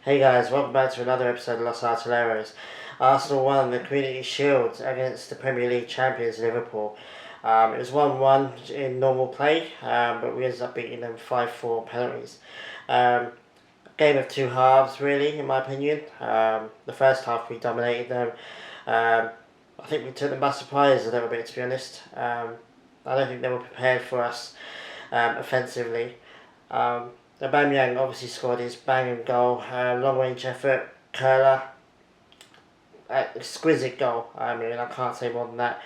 Hey guys, welcome back to another episode of Los Artilleros. Arsenal won the Community Shield against the Premier League Champions Liverpool. It was 1-1 in normal play, but we ended up beating them 5-4 penalties. Game of two halves, really, in my opinion. The first half we dominated them. I think we took them by surprise a little bit, to be honest. I don't think they were prepared for us offensively. Aubameyang obviously scored his banging goal, long range effort, curler, exquisite goal. I mean, I can't say more than that.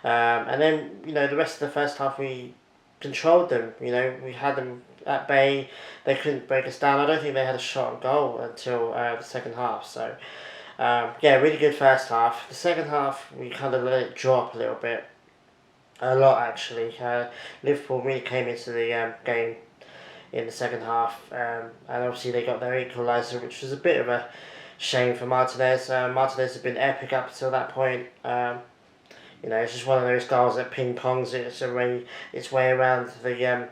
And then, the rest of the first half we controlled them. We had them at bay. They couldn't break us down. I don't think they had a shot on goal until the second half. So, really good first half. The second half, we kind of let it drop a little bit. A lot, actually. Liverpool really came into the game in the second half, and obviously they got their equaliser, which was a bit of a shame for Martinez. Martinez had been epic up until that point. It's just one of those goals that ping pongs its way around the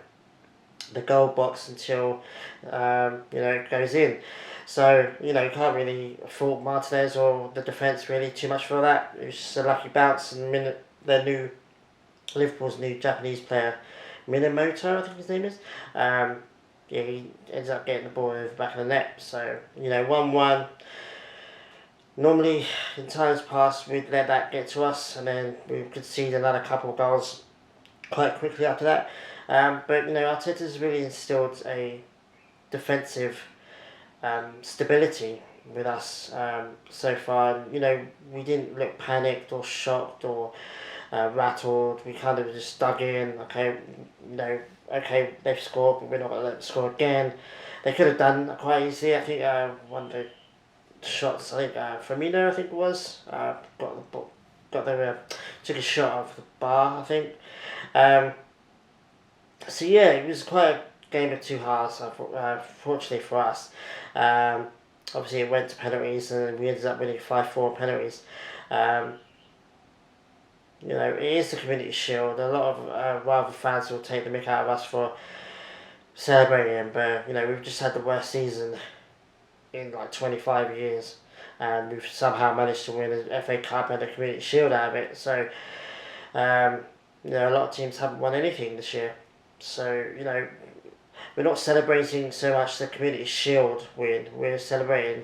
goal box until it goes in. So you can't really fault Martinez or the defence really too much for that. It was just a lucky bounce, and Liverpool's new Japanese player, Minamoto, I think his name is. He ends up getting the ball over the back of the net. So 1-1. Normally, in times past, we'd let that get to us, and then we would concede another couple of goals quite quickly after that. But Arteta's really instilled a defensive stability with us so far. We didn't look panicked or shocked or rattled. We kind of just dug in. Okay, they've scored, but we're not going to let them score again. They could have done quite easily. I think one of the shots, Firmino, I think it was, took a shot off the bar, I think. It was quite a game of two halves, fortunately for us. Obviously, it went to penalties, and we ended up winning 5-4 penalties. It is the Community Shield. A lot of rival fans will take the mick out of us for celebrating, but we've just had the worst season in 25 years, and we've somehow managed to win an FA Cup and a Community Shield out of it. So, a lot of teams haven't won anything this year. So, we're not celebrating so much the Community Shield win. We're celebrating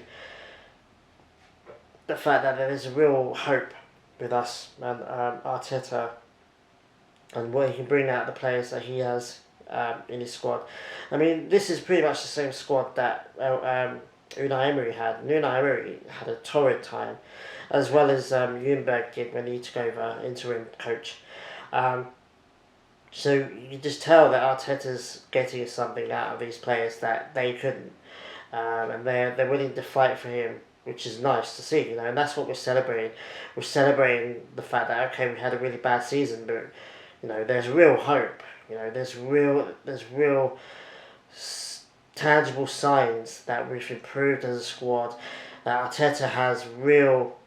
the fact that there is a real hope with us and Arteta and what he can bring out of the players that he has in his squad. I mean, this is pretty much the same squad that Unai Emery had. And Unai Emery had a torrid time, as well as Ljungberg did when he took over interim coach. So you just tell that Arteta's getting something out of these players that they couldn't, and they're willing to fight for him, which is nice to see, and that's what we're celebrating. We're celebrating the fact that, okay, we had a really bad season, but, there's real hope. There's real tangible signs that we've improved as a squad, that Arteta has a real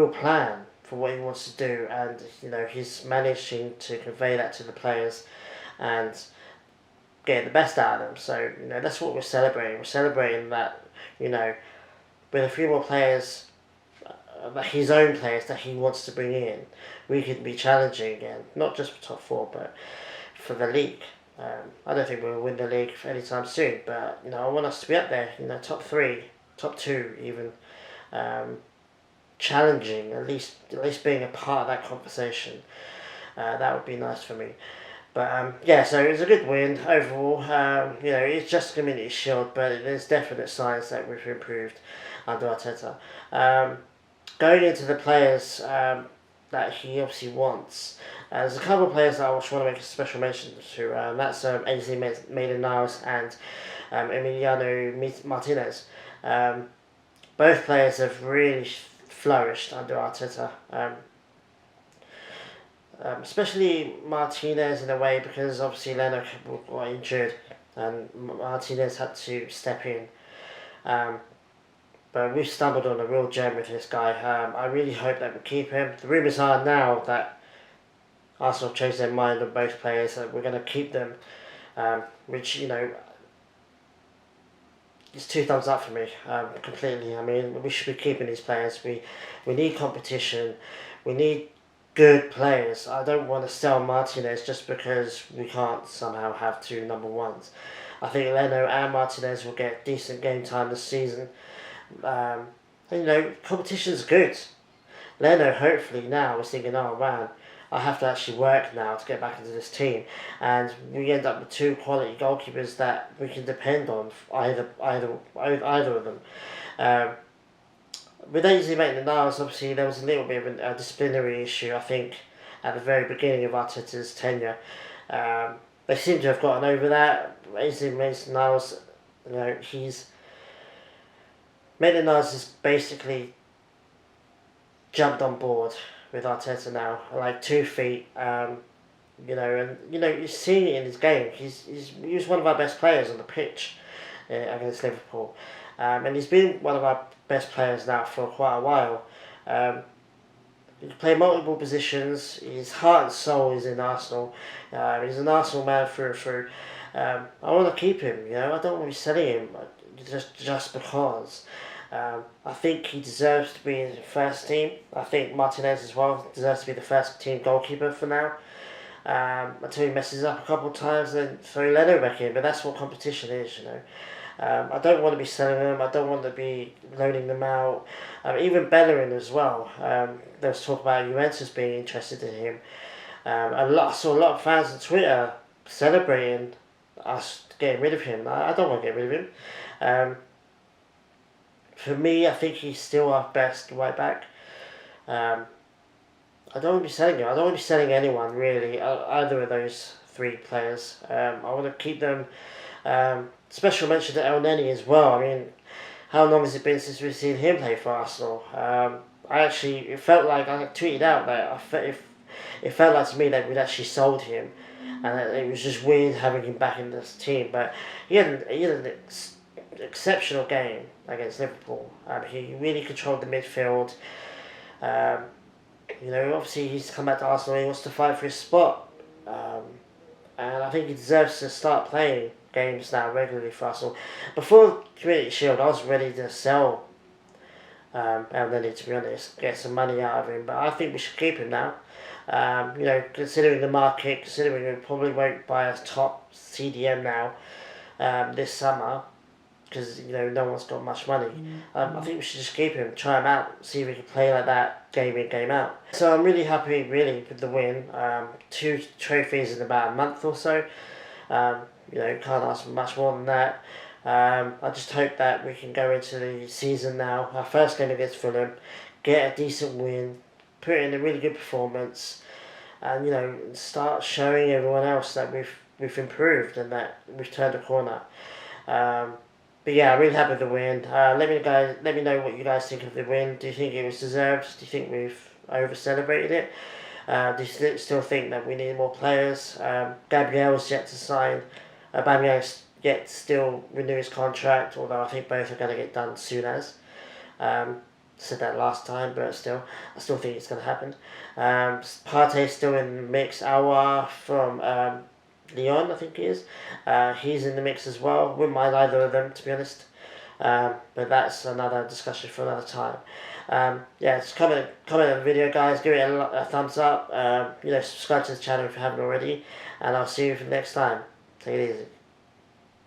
plan for what he wants to do, and, he's managing to convey that to the players and get the best out of them. So, that's what we're celebrating. We're celebrating that, with a few more players, his own players that he wants to bring in, we could be challenging again, not just for top four, but for the league. I don't think we'll win the league anytime soon, but, I want us to be up there, top three, top two even, challenging, at least being a part of that conversation. That would be nice for me. But so it was a good win overall. It's just a Community Shield, but there's definite signs that we've improved under Arteta. Going into the players that he obviously wants, there's a couple of players that I just want to make a special mention to. That's Ainsley, Maitland, Niles, and Emiliano Martinez. Both players have really flourished under Arteta. Especially Martinez in a way, because obviously Leno got injured and Martinez had to step in. But we've stumbled on a real gem with this guy. I really hope that we keep him. The rumours are now that Arsenal have changed their mind on both players, that we're going to keep them, which, it's 2 thumbs up for me, completely. I mean, we should be keeping these players. We need competition. We need good players. I don't want to sell Martinez just because we can't somehow have 2 number ones. I think Leno and Martinez will get decent game time this season. And, you know, competition's good. Leno hopefully now is thinking, oh man, I have to actually work now to get back into this team, and we end up with 2 quality goalkeepers that we can depend on, either of them. With Ainsley, Maitland, Niles, obviously there was a little bit of a disciplinary issue, I think, at the very beginning of Arteta's tenure. They seem to have gotten over that. Ainsley, Maitland, Niles, you know, Maitland, Niles is basically jumped on board with Arteta now, like 2 feet, you know, and you know you're seeing it in his game. He was one of our best players on the pitch against Liverpool, and he's been one of our best players now for quite a while. He can play multiple positions. His heart and soul is in Arsenal. He's an Arsenal man through and through. I want to keep him. You know, I don't want to be selling him just because. I think he deserves to be in the first team. I think Martinez as well deserves to be the first team goalkeeper for now. Until he messes up a couple of times, then throw Leno back in. But that's what competition is, you know. I don't want to be selling them. I don't want to be loaning them out. Even Bellerin as well. There was talk about Juventus being interested in him. I saw a lot of fans on Twitter celebrating us getting rid of him. I don't want to get rid of him. For me, I think he's still our best right back. I don't want to be selling him. I don't want to be selling anyone, really, either of those 3 players. I want to keep them. Special mention to El Neni as well. I mean, how long has it been since we've seen him play for Arsenal? It felt like, I tweeted out that it felt like to me that we'd actually sold him. And it was just weird having him back in this team. But he had an exceptional game against Liverpool. He really controlled the midfield. You know, obviously he's come back to Arsenal. He wants to fight for his spot, and I think he deserves to start playing games now regularly for Arsenal. Before Community Shield, I was ready to sell El Neni, to be honest, get some money out of him. But I think we should keep him now. You know, considering the market, considering we probably won't buy a top CDM now this summer, because you know no one's got much money. I think we should just keep him, try him out, see if we can play like that game in, game out. So I'm really happy, really, with the win. 2 trophies in about a month or so. You know, can't ask for much more than that. I just hope that we can go into the season now, our first game against Fulham, get a decent win, put in a really good performance, and you know start showing everyone else that we've improved and that we've turned a corner. But yeah, I'm really happy with the win. Let me know what you guys think of the win. Do you think it was deserved? Do you think we've over-celebrated it? Do you still think that we need more players? Gabriel's yet to sign. Aubameyang's yet to still renew his contract, although I think both are going to get done soon as. Said that last time, but still, I still think it's going to happen. Partey's still in the mix. Aouar from Lyon, I think he is. He's in the mix as well. Wouldn't mind either of them, to be honest. But that's another discussion for another time. Yeah, just comment on the video, guys. Give it a thumbs up. You know, subscribe to the channel if you haven't already. And I'll see you for the next time. Take it easy.